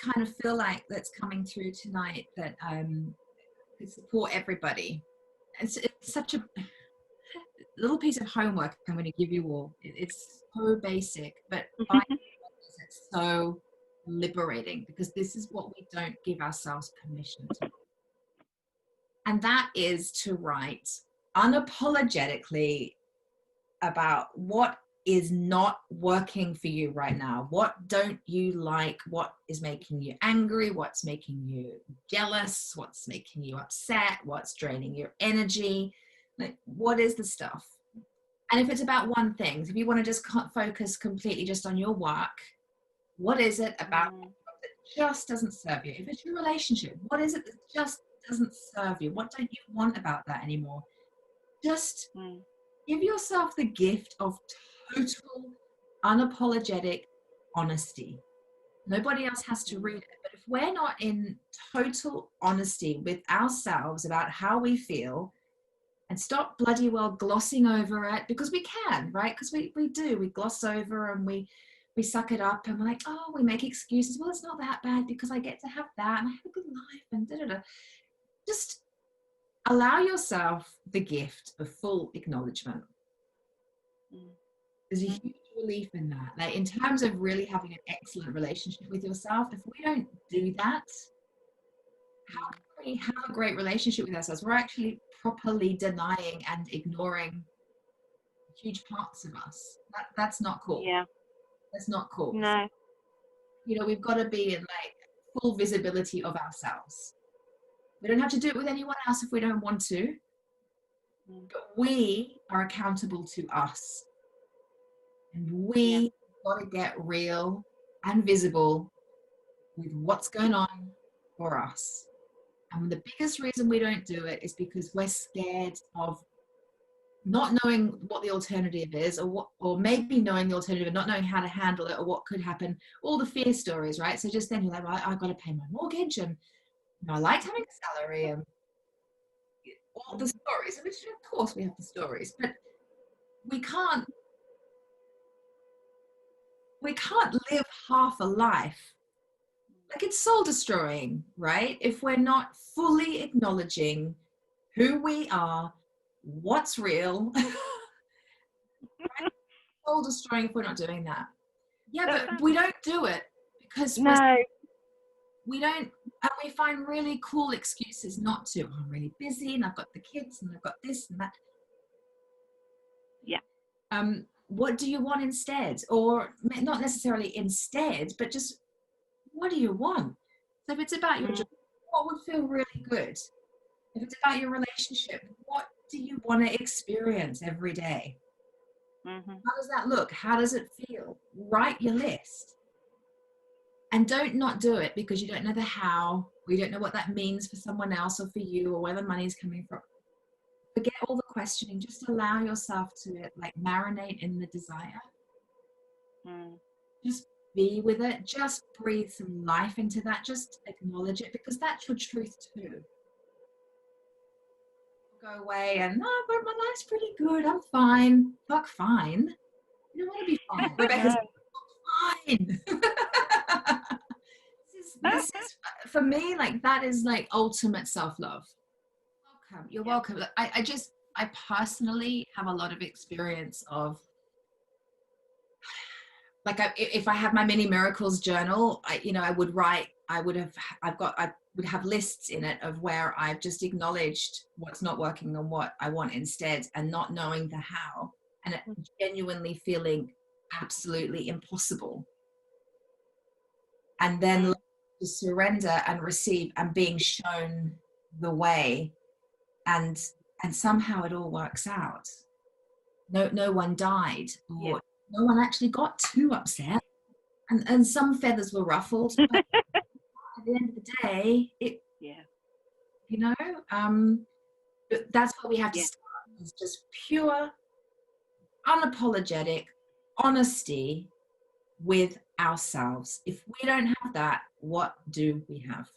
kind of feel like that's coming through tonight that could support everybody. It's such a little piece of homework I'm going to give you all. It's so basic, but it's so liberating, because this is what we don't give ourselves permission to. And that is to write unapologetically about what is not working for you right now. What don't you like? What is making you angry? What's making you jealous? What's making you upset? What's draining your energy? Like, what is the stuff? And if it's about one thing, if you want to just focus completely just on your work, what is it about that just doesn't serve you? If it's your relationship, what is it that just doesn't serve you? What don't you want about that anymore? Just give yourself the gift of total, unapologetic honesty. Nobody else has to read it. But if we're not in total honesty with ourselves about how we feel, and stop bloody well glossing over it, because we can, right? Because we do. We gloss over and we suck it up, and we're like, oh, we make excuses. Well, it's not that bad because I get to have that and I have a good life and da-da-da. Just allow yourself the gift of full acknowledgement. There's a huge relief in that. Like, in terms of really having an excellent relationship with yourself, if we don't do that, how can we have a great relationship with ourselves? We're actually properly denying and ignoring huge parts of us. That's not cool. Yeah. That's not cool. No. You know, we've got to be in like full visibility of ourselves. We don't have to do it with anyone else if we don't want to, but we are accountable to us. And we got to get real and visible with what's going on for us. And the biggest reason we don't do it is because we're scared of not knowing what the alternative is, or maybe knowing the alternative and not knowing how to handle it, or what could happen. All the fear stories, right? So just then you're like, well, I've got to pay my mortgage, and I like having a salary, and all the stories, which of course we have the stories, but we can't live half a life. Like, it's soul destroying, right? If we're not fully acknowledging who we are, what's real. Right? Soul destroying if we're not doing that. Yeah, but we don't do it because we don't, and we find really cool excuses not to. Oh, I'm really busy and I've got the kids and I've got this and that. Yeah. What do you want instead? Or not necessarily instead, but just, what do you want? So if it's about your job, what would feel really good? If it's about your relationship, what do you want to experience every day? How does that look? How does it feel? Write your list. And don't not do it because you don't know the how, or you don't know what that means for someone else or for you, or where the money's coming from. Forget all the questioning. Just allow yourself to like marinate in the desire. Just be with it. Just breathe some life into that. Just acknowledge it, because that's your truth too. Go away and, no, but my life's pretty good. I'm fine. Fuck fine. You don't want to be fine. Rebecca's fine. This is for me, like, that is like ultimate self-love. Welcome. You're welcome. I personally have a lot of experience of, like, if I have my mini miracles journal, I would have lists in it of where I've just acknowledged what's not working and what I want instead, and not knowing the how, and it genuinely feeling absolutely impossible. And then to surrender and receive, and being shown the way, and somehow it all works out. No one died, or no one actually got too upset, and some feathers were ruffled, but at the end of the day, but that's what we have to start. It's just pure, unapologetic honesty with ourselves. If we don't have that, what do we have?